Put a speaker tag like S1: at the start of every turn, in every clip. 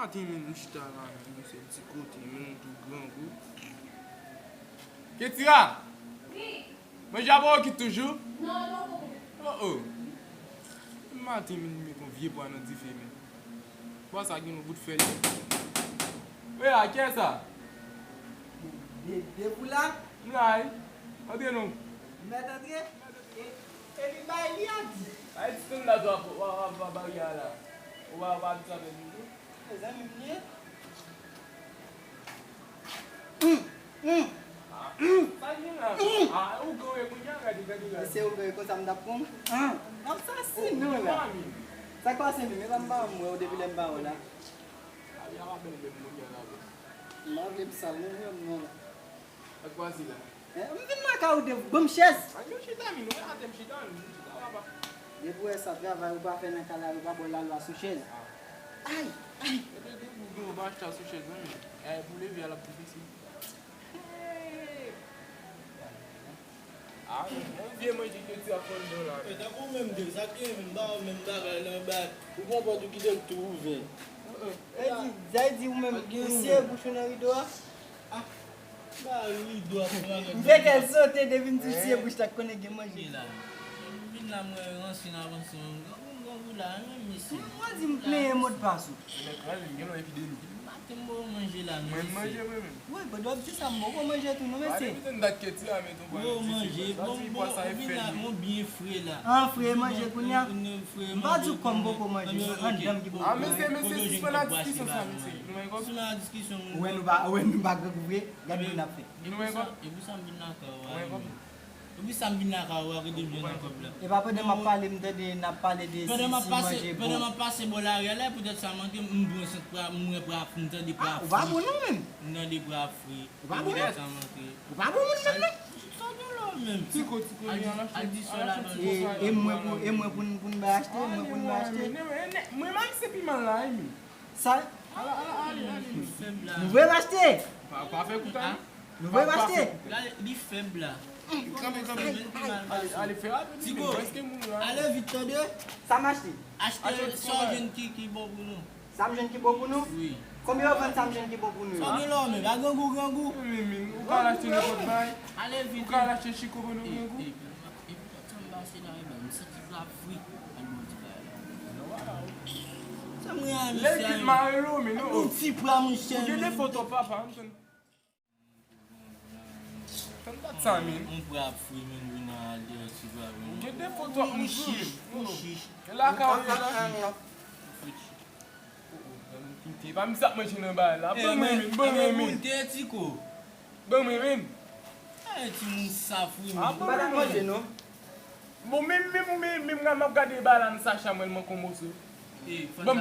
S1: matin, je suis là, c'est un petit côté, mais tout grand goût. Ketira? Oui. Mais j'ai pas qui toujours? Non, non. Oh oh. Matin, je vieux pour un petit film. Quoi ça qui nous bout de faire? Oui, à qui est ça?
S2: Des poulas?
S1: Non. André non.
S2: Maître André? Et lui, il a dit.
S1: Aí tu não dá pra barriar lá. O abado sabe tudo.
S2: Les amis,
S1: Ah, o gol é cunhaga de gadilha.
S2: esse é o que eu me com. Não, tá assim, não, lá. Sabe qual é assim? Me lembra, eu devo lembrar, lá.
S1: Aí ela vem bem mulher lá.
S2: Não, eu preciso, não.
S1: É quase lá.
S2: Eu não vim na casa de bomchês.
S1: Aí eu chego a mim, não é até me chegando.
S2: Depois essa vai o bafe na casa, o babo lá no suchez. Ai.
S1: Eu vou baixar o suchez, é por levar ela pro vizinho. Ah, não via mãe de que tu a fone lá.
S3: Eu tá com mesmo Deus, aqui mesmo dá, o bom pode que deu tudo, velho.
S2: Já disse o mesmo que você é bucho na ridoa?
S3: Ah, ridoa,
S2: vê que é só ter de 26 bucho tá com ninguém mais.
S3: Lá, eu ensino a você, lá,
S2: mas em play mode passo.
S1: Eu não é fidel.
S3: Tem bom manger lá,
S1: Mas manger mesmo.
S2: Ué, mas deve ser ça, bom manger tu não vai ser.
S1: Aí tem daqui que tu meto
S3: bom manger, bom bien frais là.
S2: Ah, frais manger kunya. Pas du combo pour manger.
S1: Ah, mais c'est pas la discussion ça, monsieur. Nous avons
S3: C'est la discussion.
S2: Ouais, nous va gagner, gagner la fait.
S1: Nous avons
S3: Et vous savez bien que oui, ça me vient à voir que bien là.
S2: Et pas de m'a parler n'a parler de
S3: pendant ma passer bon là peut-être ça manque bon c'est pas moi pour affronter des bras.
S2: Va bon même.
S3: Non des bras frits.
S2: Va bon. Va bon même.
S3: Même.
S1: petit côté
S3: Elle dit ça là.
S2: Et moi pour acheter,
S1: moi même c'est piment là.
S2: Ça
S1: Allez.
S2: Vous voulez l'acheter?
S1: Pas faire coûter.
S2: Vous voulez l'acheter?
S3: Là, il est faible là.
S1: Allez, fais
S3: Tigo, allez vite,
S2: ça marche.
S3: Achetez 100 jeunes qui bon pour nous.
S2: 100 jeunes qui bon pour nous?
S3: Oui.
S2: Combien vous vendez 100 jeunes qui bon pour nous?
S3: 100 dollars, mais va grand goût.
S1: Vous pouvez acheter le pot de bail.
S3: Allez vite.
S1: Vous pouvez acheter Chico pour nous.
S3: Et puis, ça me va c'est là, c'est qui va fruit. Ça me va.
S1: L'équipe Mario, mais non.
S3: Un petit plat, mon cher.
S1: J'ai des photos, papa. On
S3: pourra fruit, mais nous allons tu vas.
S1: J'ai des photos, mon
S3: chiche.
S1: Là, quand on est là. Tu vas me faire manger dans le bal là. Bon, même.
S3: Tu me safouilles.
S1: Ah, bon,
S2: manger non?
S1: Bon, même, quand je regarde les balles dans sa chambre, je me commence. Bon.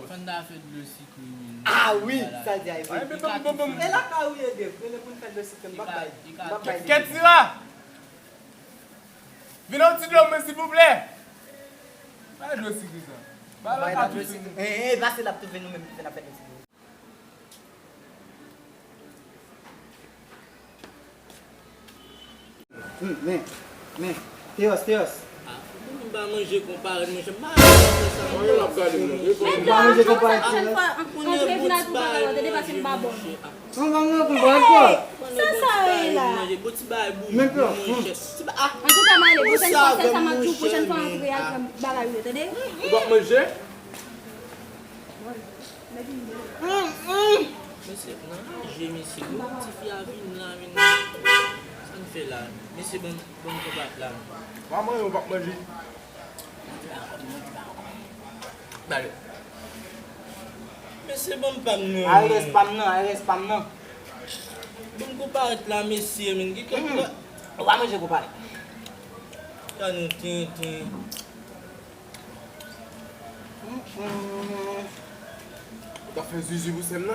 S3: Fanda fait le cycle.
S2: Ah oui, ça dit.
S1: Bon.
S2: Et là, quand vous êtes vous ne faire le cycle.
S1: Qu'est-ce que tu as? Venez au petit homme, s'il vous plaît. Pas le cycle ça.
S2: Va, c'est la petite nous même qui fait la fête. Mais, Théos.
S3: On va manger comparé, on va
S2: manger comparé. On va manger comparé.
S4: Ça est là.
S2: Même pas.
S4: En tout cas, Maëlle, ça m'a tout prochaine fois entrer à bagayyyyy, attendez?
S1: On va manger.
S3: J'ai mis ces petits filles à vivre là, ça me fait là. Mais c'est bon combat là.
S1: On va manger.
S3: Mais c'est bon pas nous.
S2: Arrête pas non.
S3: Bon combat là, messieurs, mais
S2: on va manger comparé.
S3: Tiens.
S1: Tu as fait zizi vous là?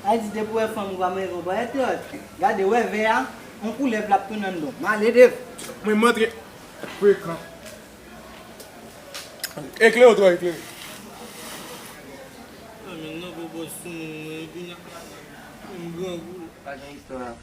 S2: Elle dit de pour femme on va manger comparé. Regardez ouais vert, on coule la tout dans l'eau. Allez Dave.
S1: Mais montre pour écran. Éclaire toi éclaire.
S3: Mais non, bobo, sous mon grand goût.
S2: Pas d'histoire.